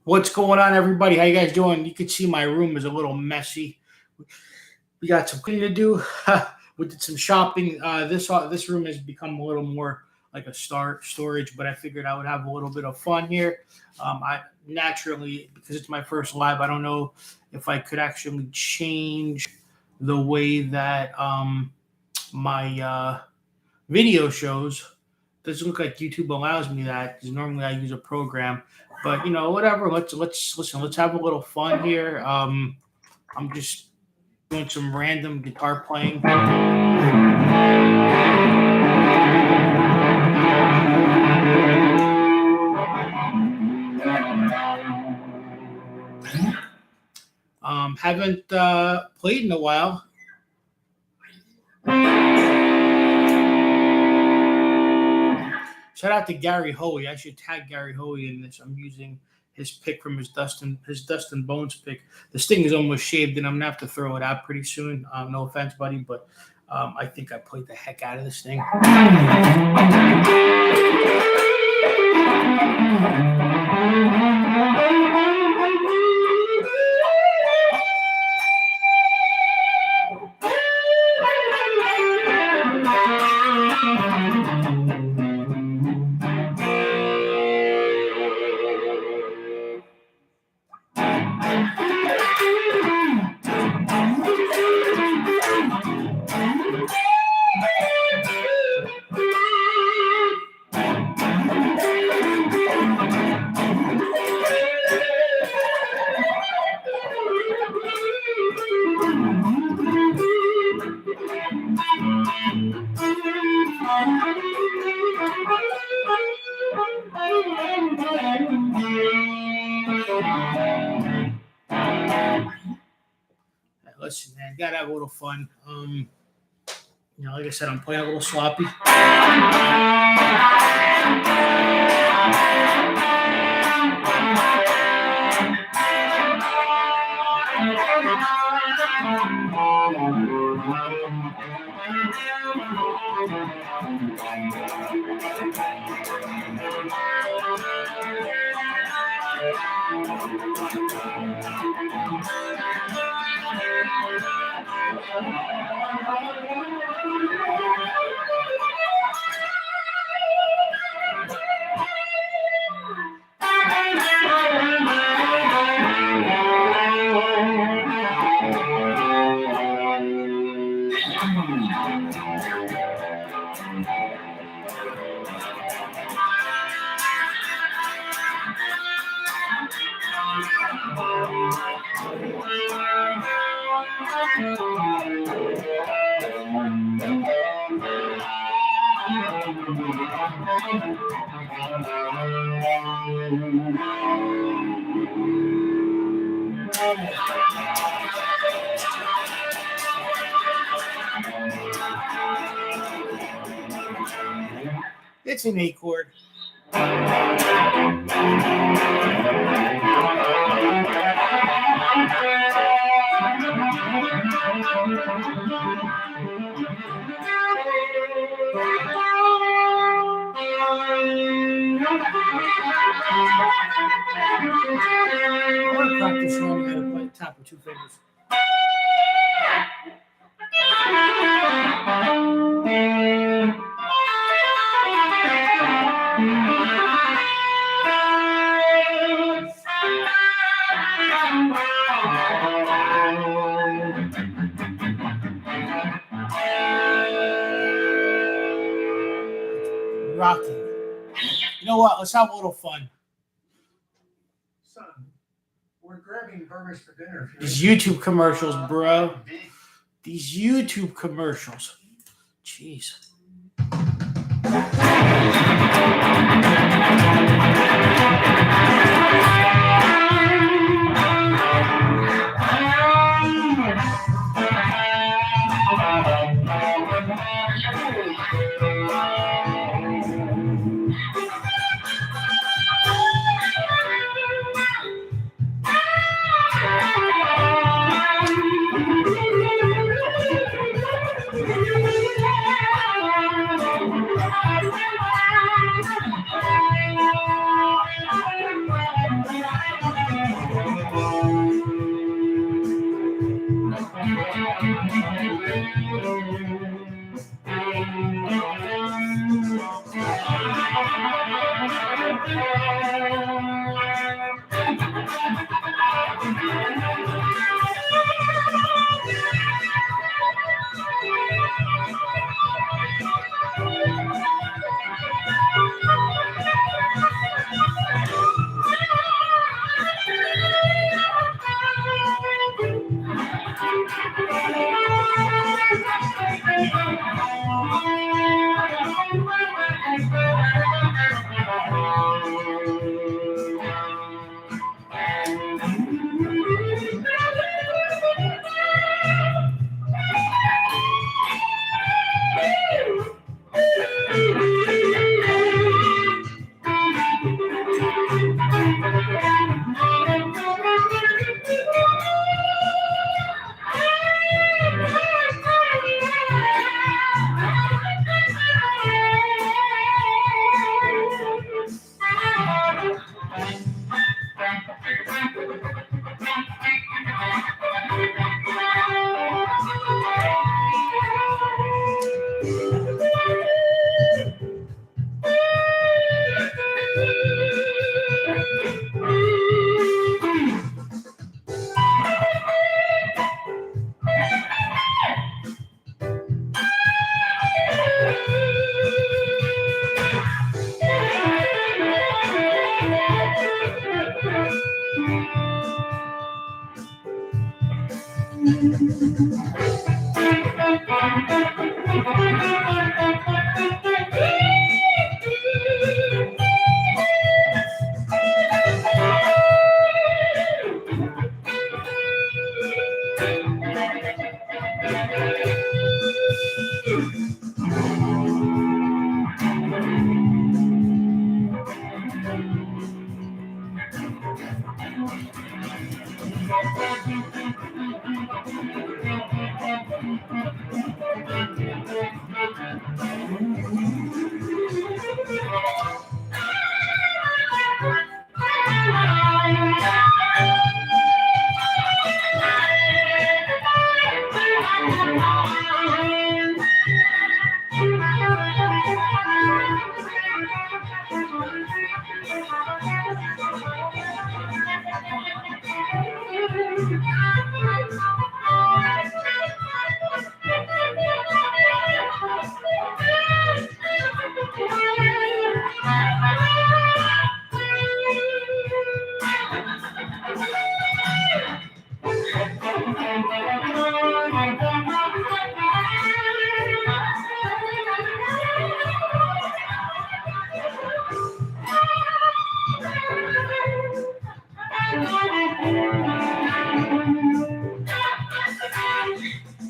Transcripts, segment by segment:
What's going on, everybody? How you guys doing? You can see my room is a little messy. We got some cleaning to do. We did some shopping. This room has become a little more like a storage, but I figured I would have a little bit of fun here. I naturally, because it's my first live, I don't know if I could actually change the way that my video shows. Doesn't look like YouTube allows me that because normally I use a program. But whatever. Let's listen. Let's have a little fun here. I'm just doing some random guitar playing. Haven't played in a while. Shout out to Gary Hoey. I should tag Gary Hoey in this. I'm using his pick from his Dust and Bones pick. This thing is almost shaved, and I'm gonna have to throw it out pretty soon. No offense, buddy, but I think I played the heck out of this thing. Listen, man, gotta have a little fun. Like I said, I'm playing a little sloppy. It's an A chord. I want to practice one how to play tap with two fingers. Rocking. You know what? Let's have a little fun. Son, we're grabbing burgers for dinner. These YouTube commercials, bro. These YouTube commercials. Jeez.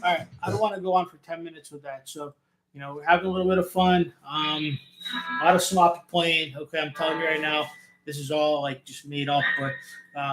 All right, I don't want to go on for 10 minutes with that. So, we're having a little bit of fun. A lot of sloppy playing. Okay, I'm telling you right now, this is all like just made up. But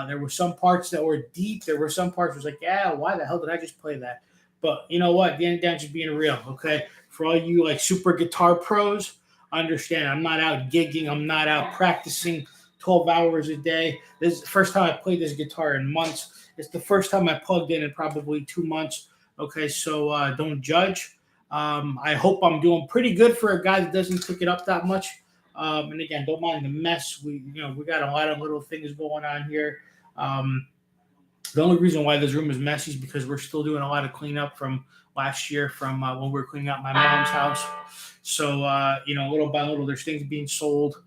there were some parts that were deep. There were some parts that was like, yeah, why the hell did I just play that? But you know what? At the end of the day, I'm just being real. Okay, for all you like super guitar pros, understand I'm not out gigging. I'm not out practicing 12 hours a day. This is the first time I played this guitar in months. It's the first time I plugged in probably 2 months. Okay, so don't judge. I hope I'm doing pretty good for a guy that doesn't pick it up that much. And again, don't mind the mess. We got a lot of little things going on here. The only reason why this room is messy is because we're still doing a lot of cleanup from last year, from when we were cleaning out my mom's house. So little by little, there's things being sold.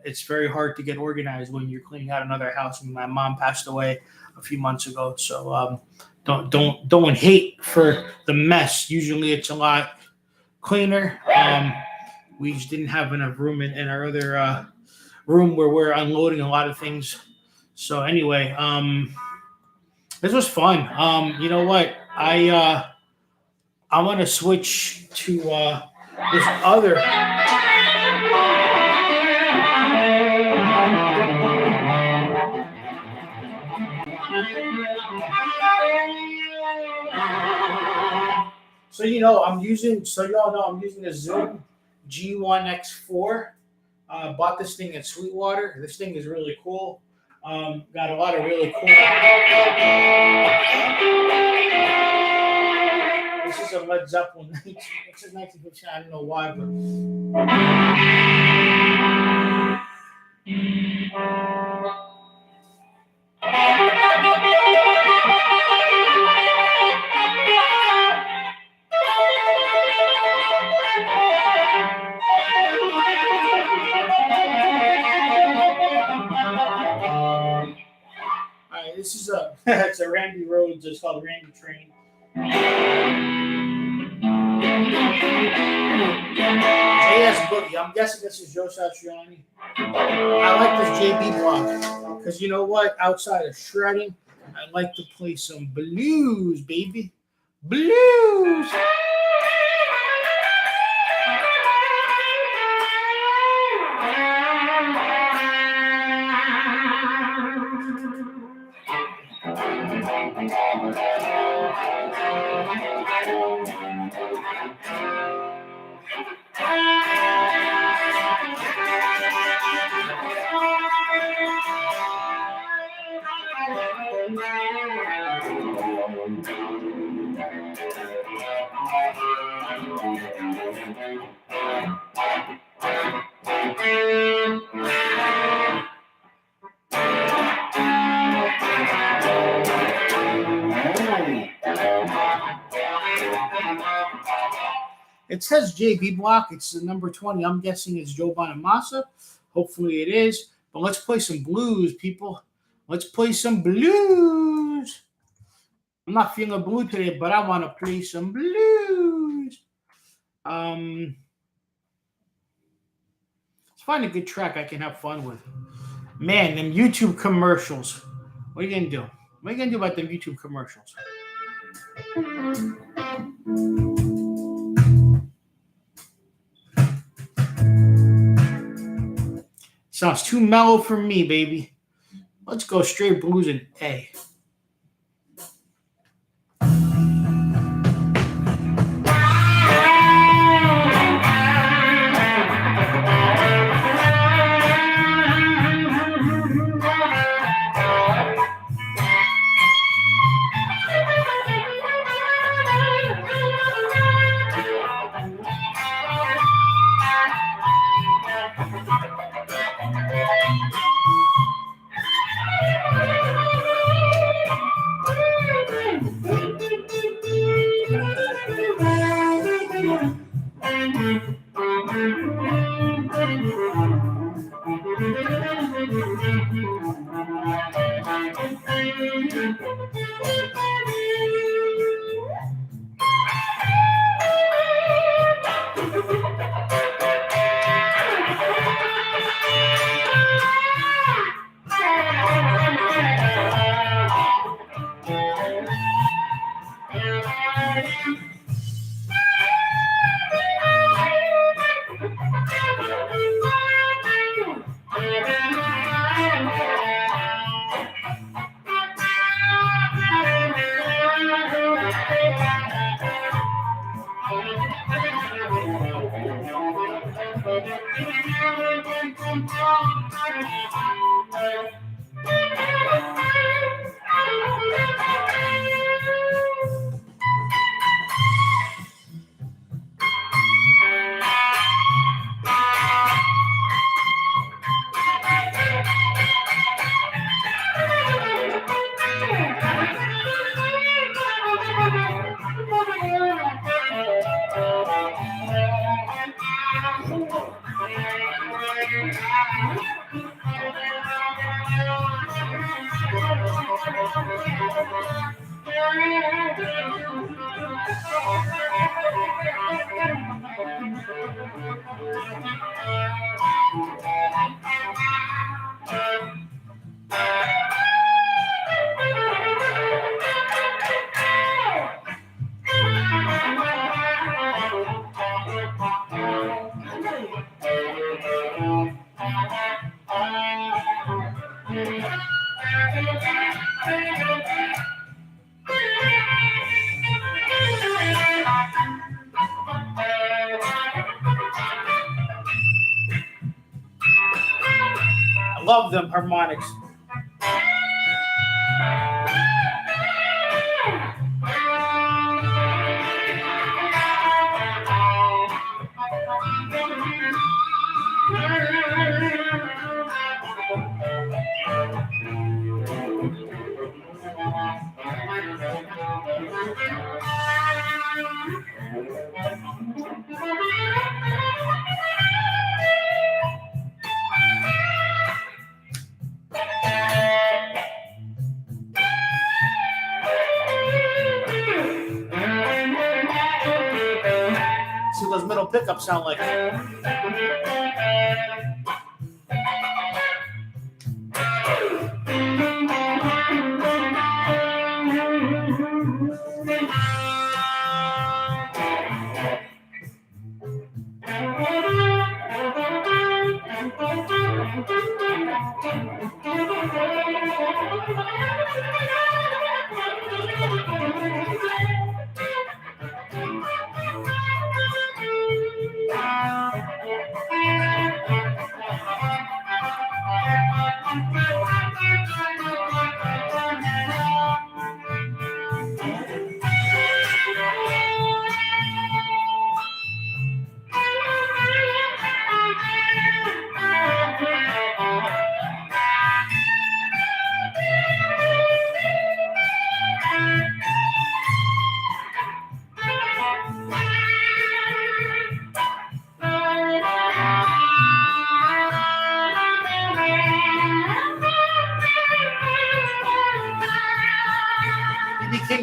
It's very hard to get organized when you're cleaning out another house. And my mom passed away a few months ago, so don't hate for the mess. Usually, it's a lot cleaner. We just didn't have enough room in our other room where we're unloading a lot of things. So anyway, this was fun. You know what? I want to switch to this other. So y'all know I'm using a Zoom G1X4. Bought this thing at Sweetwater. This thing is really cool. Got a lot of really cool. This is a Led Zeppelin. It says 1915. I don't know why, but. This is it's a Randy Rhodes. It's called Randy Train. JS Boogie. I'm guessing this is Joe Satriani. I like this JB block because you know what? Outside of shredding, I like to play some blues, baby. Blues. It says JB Block. It's the number 20. I'm guessing it's Joe Bonamassa. Hopefully it is. But let's play some blues, people. Let's play some blues. I'm not feeling blue today, but I want to play some blues. Let's find a good track I can have fun with. Man, them YouTube commercials. What are you going to do? What are you going to do about them YouTube commercials? Sounds too mellow for me, baby. Let's go straight blues in A. I love them harmonics. See what those middle pickups sound like.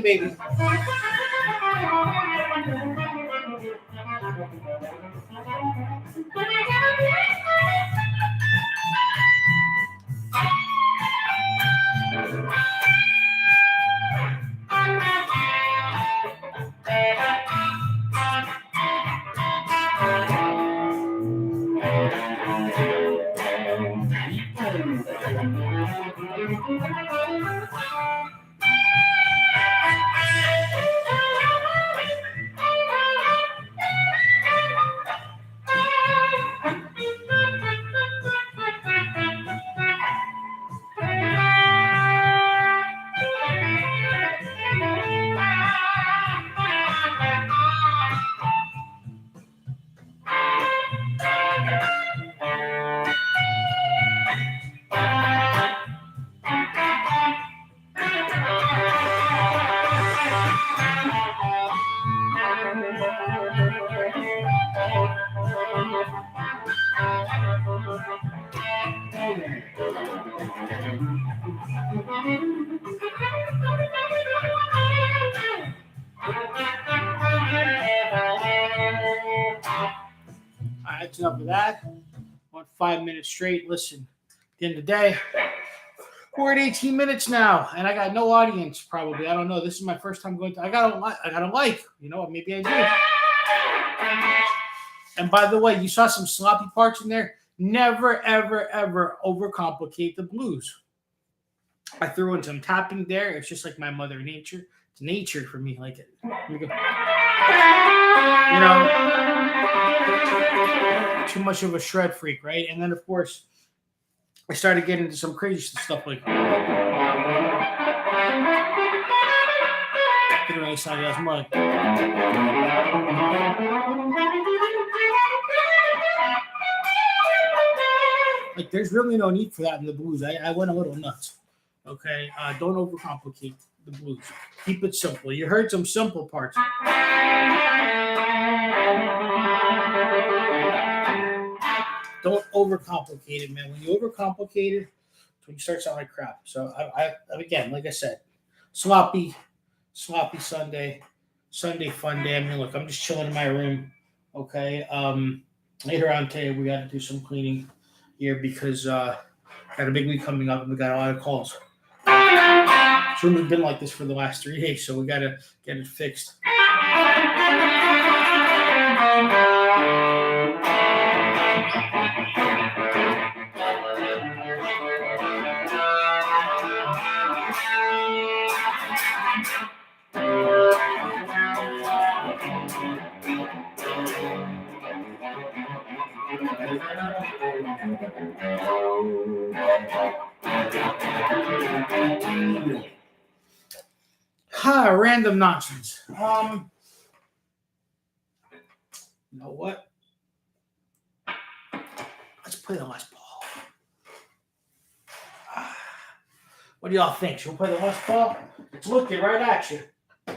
swing, baby. That's enough of that. 5 minutes straight. Listen, at the end of the day, we're at 18 minutes now, and I got no audience. Probably, I don't know. This is my first time going to. I got a like. You know, maybe I do. And by the way, you saw some sloppy parts in there. Never, ever, ever overcomplicate the blues. I threw in some tapping there. It's just like my mother nature. It's nature for me. Like it. You know, too much of a shred freak, right? And then, of course, I started getting into some crazy stuff like didn't really sound as much. Like, there's really no need for that in the blues. I went a little nuts. Okay, don't overcomplicate the blues. Keep it simple. You heard some simple parts. Don't overcomplicate it, man. When you overcomplicate it, when you start sounding like crap. So I again, like I said, sloppy Sunday fun day. I mean, look, I'm just chilling in my room. Okay. Later on today, we got to do some cleaning here because got a big week coming up and we got a lot of calls. This room has been like this for the last 3 days, so we got to get it fixed. Random nonsense. You know what? Let's play the Les Paul. What do y'all think? Should we play the Les Paul? It's looking right at you. The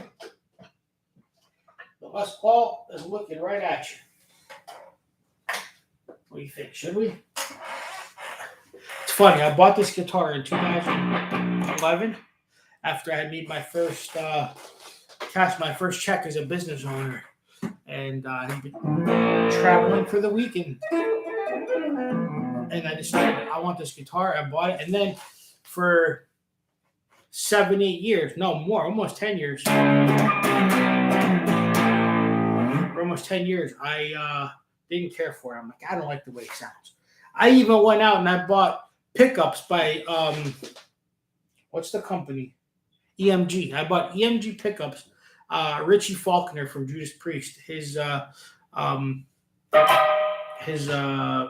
Les Paul is looking right at you. What do you think? Should we? It's funny. I bought this guitar in 2011 after I had made my first cashed my first check as a business owner, and I'd been traveling for the weekend. And I decided I want this guitar. I bought it, and then for 7-8 years, no more, almost 10 years. For almost 10 years, I didn't care for it. I'm like, I don't like the way it sounds. I even went out and I bought pickups by what's the company? EMG. I bought EMG pickups. Richie Faulkner from Judas Priest. His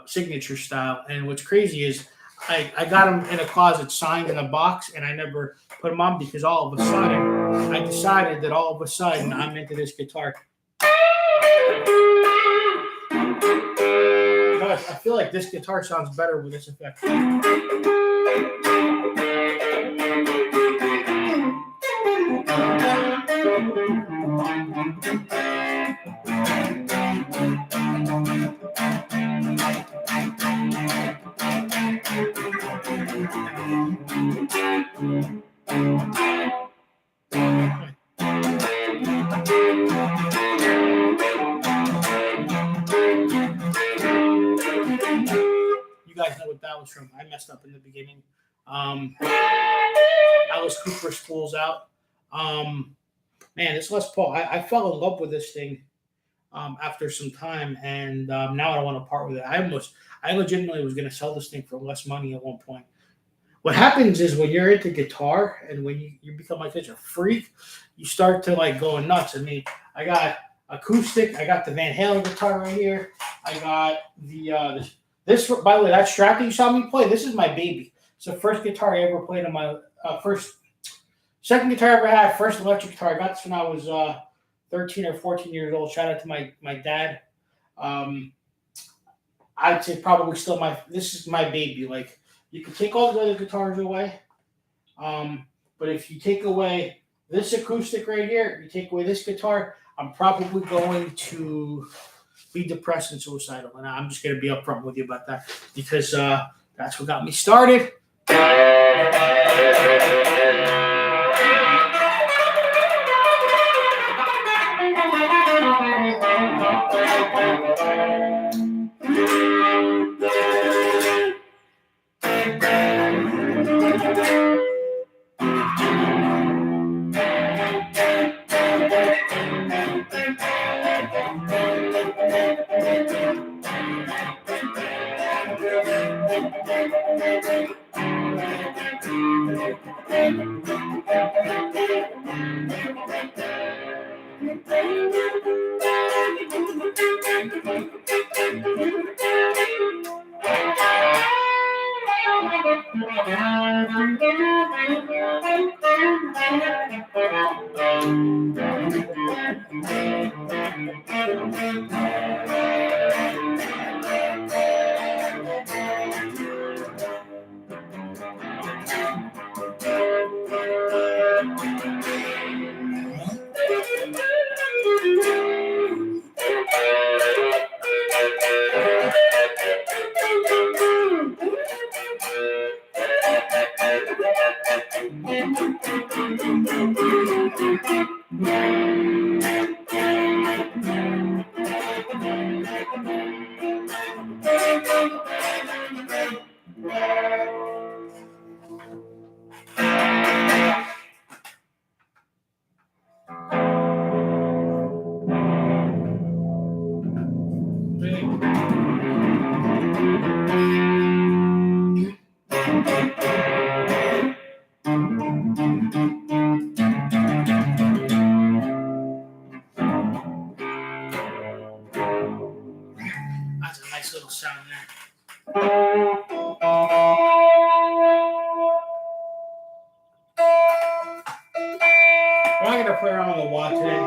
signature style. And what's crazy is I got them in a closet, signed in a box, and I never put them on because all of a sudden I decided that all of a sudden I'm into this guitar. I feel like this guitar sounds better with this effect. know what that was from. I messed up in the beginning. Alice Cooper's Pulls Out. Man, this Les Paul, I fell in love with this thing after some time, and now I don't want to part with it. I legitimately was going to sell this thing for less money at one point. What happens is when you're into guitar and when you become like such a freak, you start to like going nuts. I mean, I got acoustic, I got the Van Halen guitar right here. I got this. By the way, that Strat that you saw me play, this is my baby. It's the first guitar I ever played on my second guitar I ever had. First electric guitar. I got this when I was 13 or 14 years old. Shout out to my dad. I'd say probably still this is my baby. Like, you can take all the other guitars away, but if you take away this acoustic right here, you take away this guitar, I'm probably going to be depressed and suicidal. And I'm just going to be upfront with you about that because that's what got me started. That's a nice little sound there. We're not going to play around with the wah today.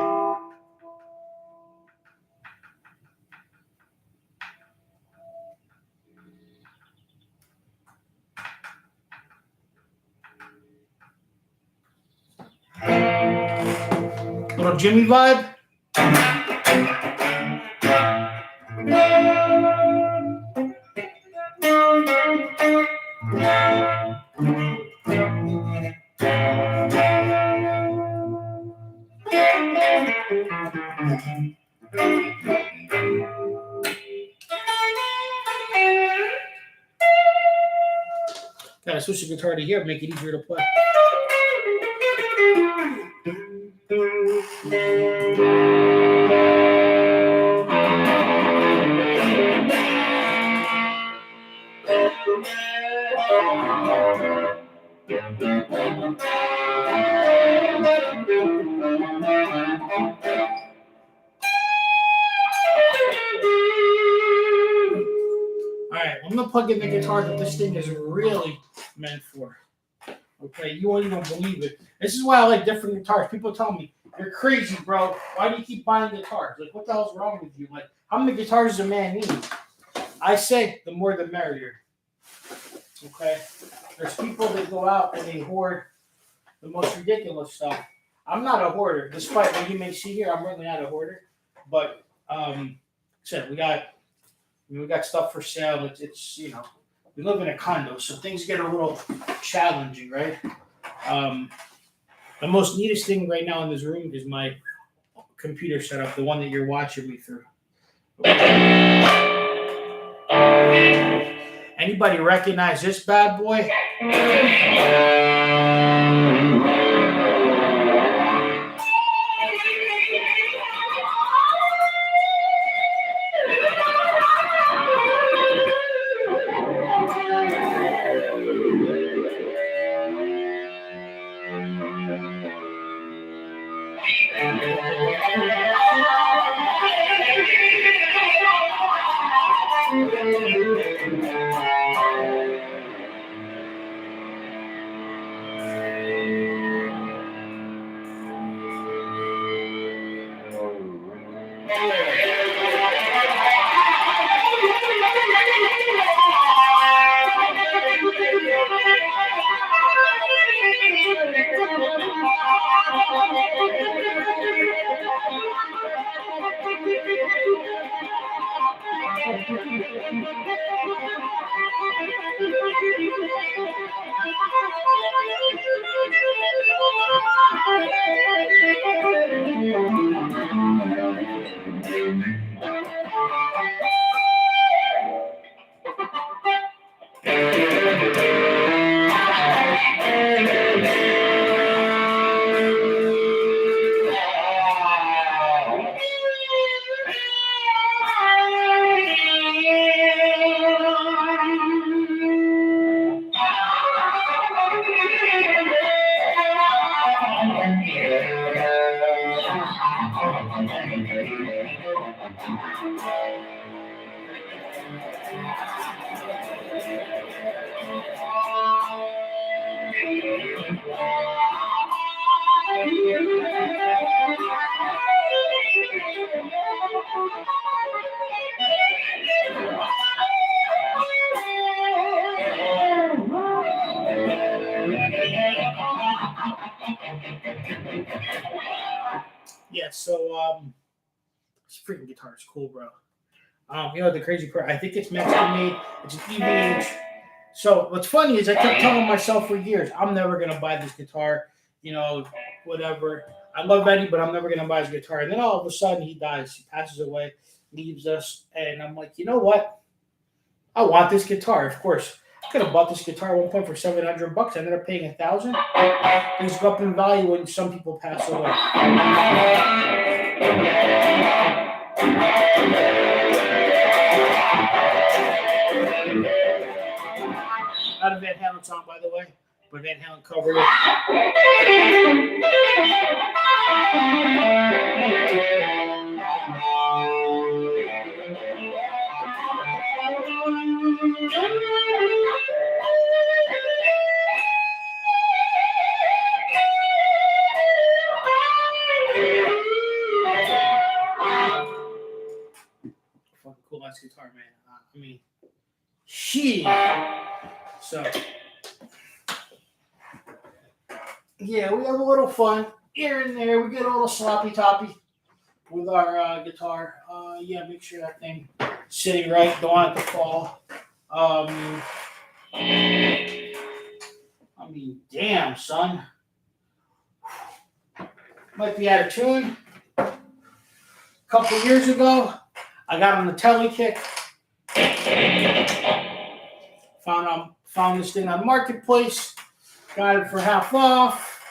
Little Jimmy vibe. Gotta switch the guitar to here, make it easier to play. Alright, I'm gonna plug in the guitar that this thing is really meant for. Okay, you won't even believe it. This is why I like different guitars. People tell me, "You're crazy, bro. Why do you keep buying guitars? Like, what the hell's wrong with you? Like, how many guitars does a man need?" I say, the more the merrier. Okay? There's people that go out and they hoard the most ridiculous stuff. I'm not a hoarder, despite what you may see here. I'm really not a hoarder. But so we got stuff for sale. It's we live in a condo, so things get a little challenging, right? The most neatest thing right now in this room is my computer setup, the one that you're watching me through. Anybody recognize this bad boy? Yeah, so this freaking guitar is cool, bro. You know the crazy part? I think it's Mexican made. It's an EVH. So what's funny is I kept telling myself for years, I'm never gonna buy this guitar. You know, whatever. I love Eddie, but I'm never gonna buy his guitar. And then all of a sudden he dies. He passes away, leaves us, and I'm like, you know what? I want this guitar. Of course, I could have bought this guitar at one point for $700. I ended up paying $1,000. Things go up in value when some people pass away. Not a Van Halen song, by the way, but Van Halen covered it. Fucking cool ass guitar, man. I mean, shit. So, yeah, we have a little fun here and there. We get a little sloppy toppy with our guitar. Yeah, make sure that thing sitting right. Don't want it to fall. I mean, damn, son. Might be out of tune. A couple years ago, I got on the telly kick. Found this thing on Marketplace. Got it for half off.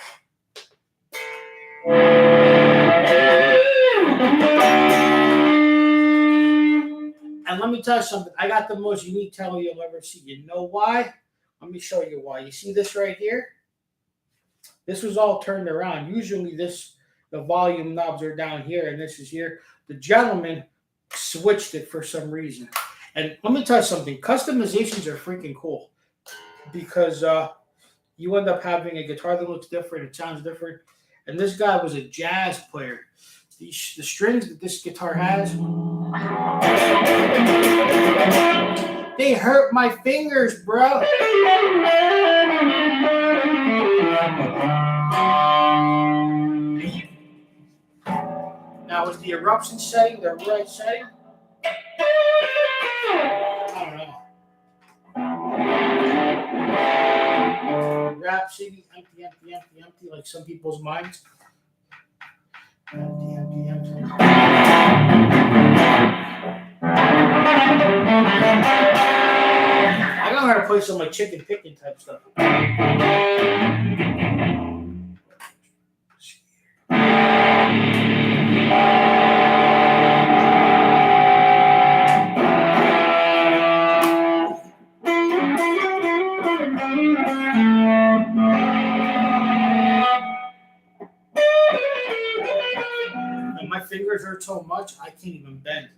And let me tell you something. I got the most unique telly you'll ever see. You know why? Let me show you why. You see this right here? This was all turned around. Usually the volume knobs are down here and this is here. The gentleman switched it for some reason. And let me tell you something. Customizations are freaking cool because you end up having a guitar that looks different. It sounds different. And this guy was a jazz player. The strings that this guitar has, they hurt my fingers, bro. Now, is the eruption setting the right setting? I don't know. Rhapsody, empty, like some people's minds. Empty. I'm gonna play some like chicken picking type stuff. And my fingers hurt so much I can't even bend.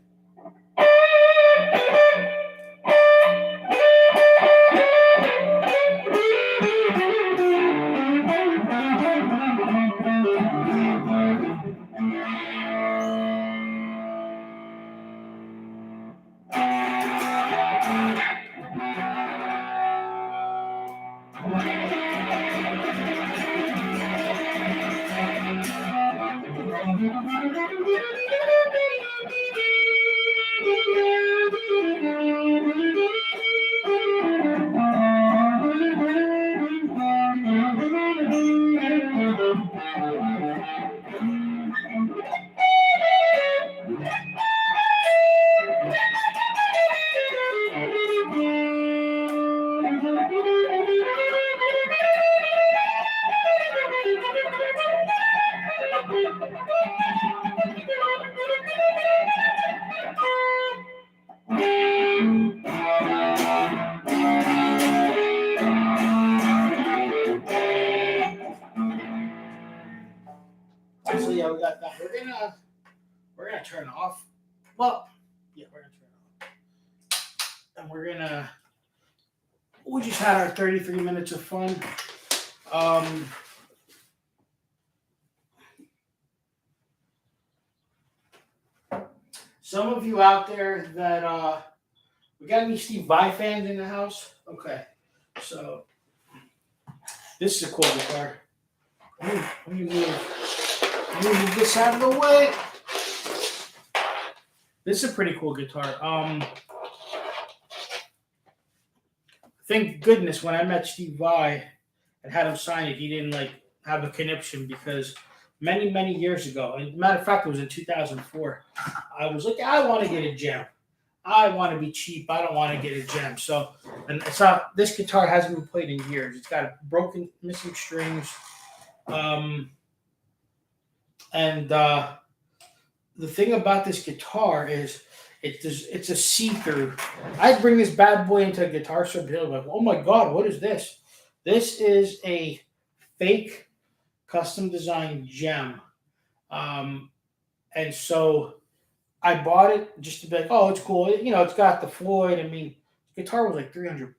So yeah, we got that. We're gonna turn off. Well, yeah, we're gonna turn it off, and we just had our 33 minutes of fun. Some of you out there that we got any Steve Vai fans in the house? Okay, so this is a cool guitar. Let me move this out of the way. This is a pretty cool guitar. Thank goodness when I met Steve Vai and had him sign it, he didn't like have a conniption because many years ago, and matter of fact, it was in 2004. I was like, I want to get a gem. I want to be cheap. I don't want to get a gem. So, and it's not. This guitar hasn't been played in years. It's got broken, missing strings. The thing about this guitar is it's a see-through. I'd bring this bad boy into a guitar store and be like, oh my God, what is this? This is a fake custom designed gem. And so I bought it just to be like, oh, it's cool. You know, it's got the Floyd. I mean, the guitar was like $300,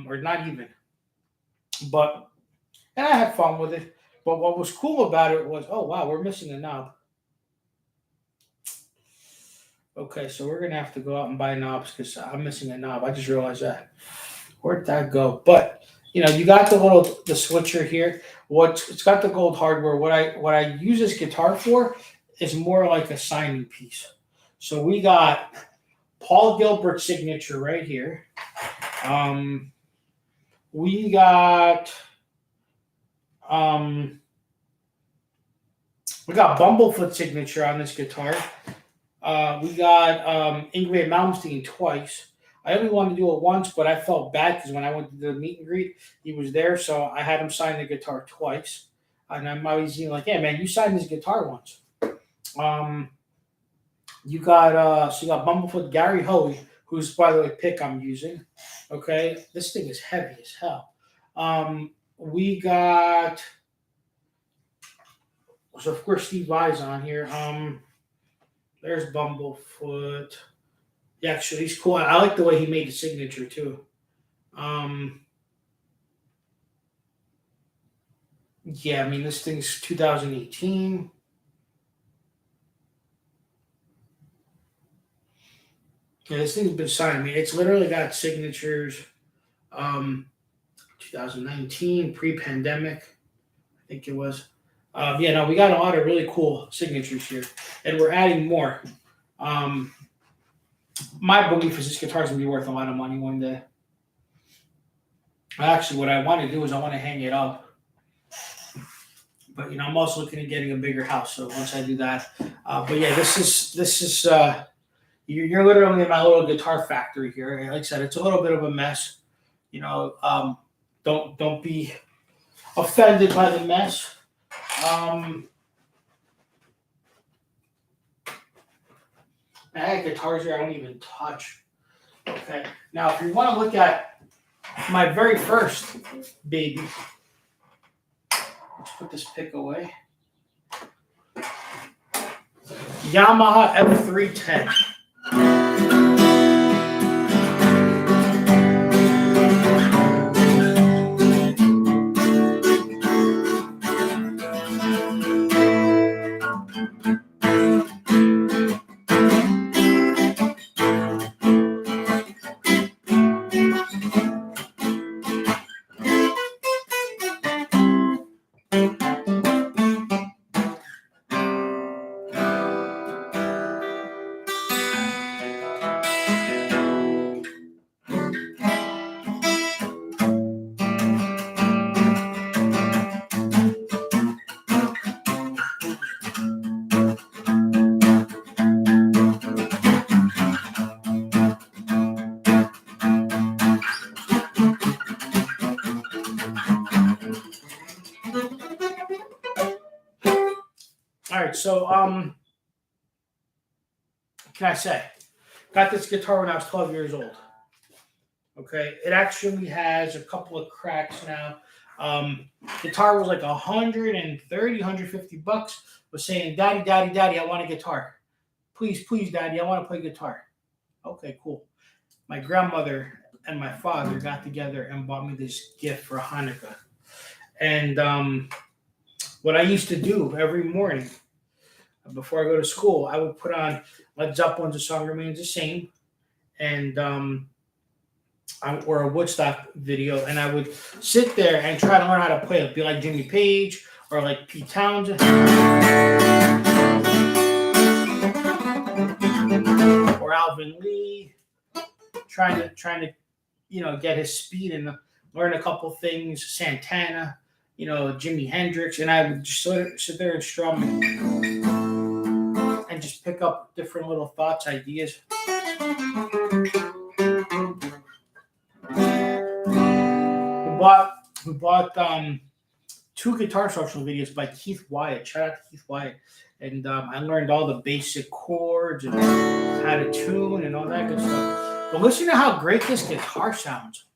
or not even. But, and I had fun with it. But what was cool about it was, oh, wow, we're missing a knob. Okay, so we're going to have to go out and buy knobs because I'm missing a knob. I just realized that. Where'd that go? But, you know, you got the switcher here. It's got the gold hardware. What I use this guitar for is more like a signing piece. So we got Paul Gilbert's signature right here. We got Bumblefoot's signature on this guitar. We got Ingrid Malmsteen twice. I only wanted to do it once, but I felt bad because when I went to the meet and greet, he was there, so I had him sign the guitar twice. And I'm always like, "Hey, man, you signed this guitar once." You got Bumblefoot Gary Hoey, who's by the way pick I'm using. Okay, this thing is heavy as hell. We got so of course Steve Vai's on here. There's Bumblefoot. Yeah, actually, he's cool. I like the way he made the signature too. Yeah, I mean this thing's 2018. Yeah, this thing's been signed. I mean, it's literally got signatures. 2019, pre-pandemic, I think it was. Yeah, no, we got a lot of really cool signatures here, and we're adding more. My belief is this guitar is gonna be worth a lot of money one day. Actually, what I want to do is I want to hang it up, but you know, I'm also looking at getting a bigger house. So once I do that, but yeah, this is You're literally in my little guitar factory here. And like I said, it's a little bit of a mess. You know, don't be offended by the mess. I had guitars here I don't even touch. Okay. Now, if you want to look at my very first baby, let's put this pick away. Yamaha F310. All right, so can I say, got this guitar when I was 12 years old. Okay, it actually has a couple of cracks now. Guitar was like 130, 150 bucks. Was saying, Daddy, Daddy, Daddy, I want a guitar. Please, please, Daddy, I want to play guitar. Okay, cool. My grandmother and my father got together and bought me this gift for Hanukkah. And what I used to do every morning before I go to school, I would put on Led Zeppelin's "A Song Remains the Same," and or a Woodstock video, and I would sit there and try to learn how to play it. Be like Jimmy Page or like Pete Townsend or Alvin Lee, trying to get his speed and learn a couple things. Santana, Jimi Hendrix, and I would just sit there and strum and just pick up different little thoughts, ideas. We bought 2 guitar instructional videos by Keith Wyatt. Shout out to Keith Wyatt. And I learned all the basic chords and how to tune and all that good stuff. But listen to how great this guitar sounds.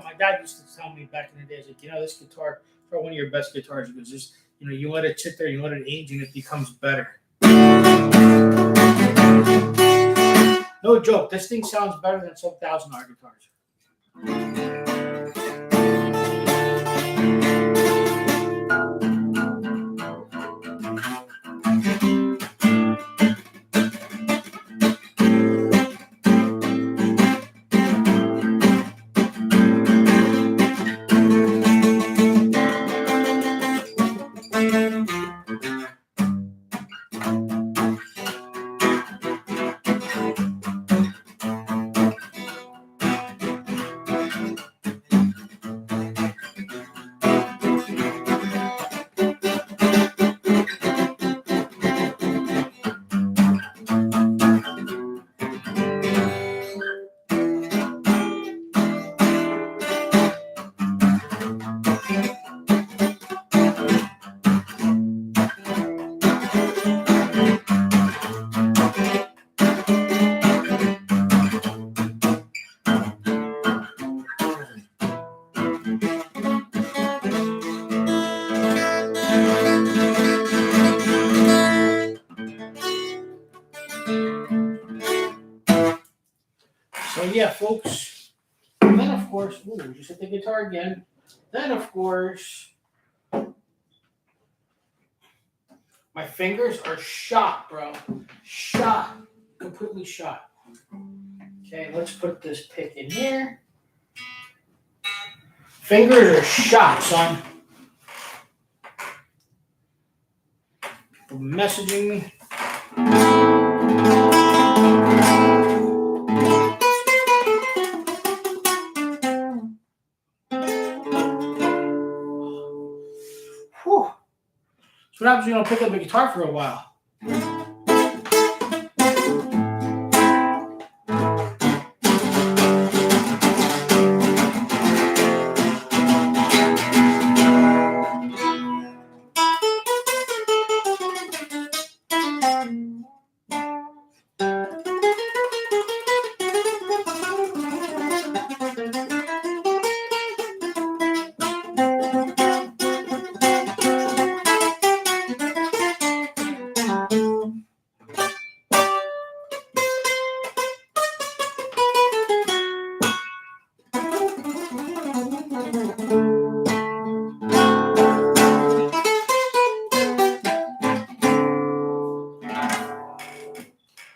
My dad used to tell me back in the days, like, this guitar is probably one of your best guitars because just, you let it sit there, you let it age, and it becomes better. No joke, this thing sounds better than some $1,000 guitars. So yeah, folks. And then of course, just hit the guitar again. Then of course, My fingers are shot, bro. Shot. Completely shot. Okay, let's put this pick in here. Fingers are shot, son. People messaging me. Whew. So what happens when you don't pick up a guitar for a while?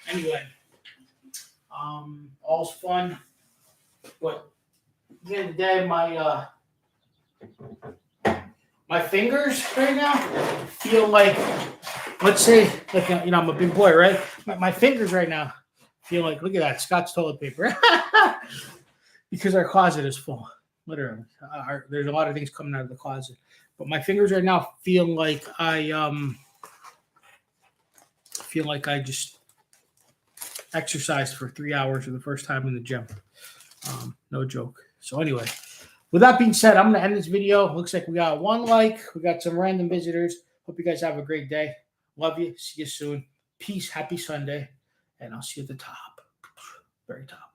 Anyway, all's fun, but at the end of the day, my fingers right now feel like, let's say, like I'm a big boy, right? My fingers right now feel like, look at that, Scott's toilet paper, because our closet is full, literally. There's a lot of things coming out of the closet, but my fingers right now feel like I just exercised for 3 hours for the first time in the gym. No joke. So anyway, with that being said, I'm going to end this video. Looks like we got 1 like. We got some random visitors. Hope you guys have a great day. Love you. See you soon. Peace. Happy Sunday. And I'll see you at the top. Very top.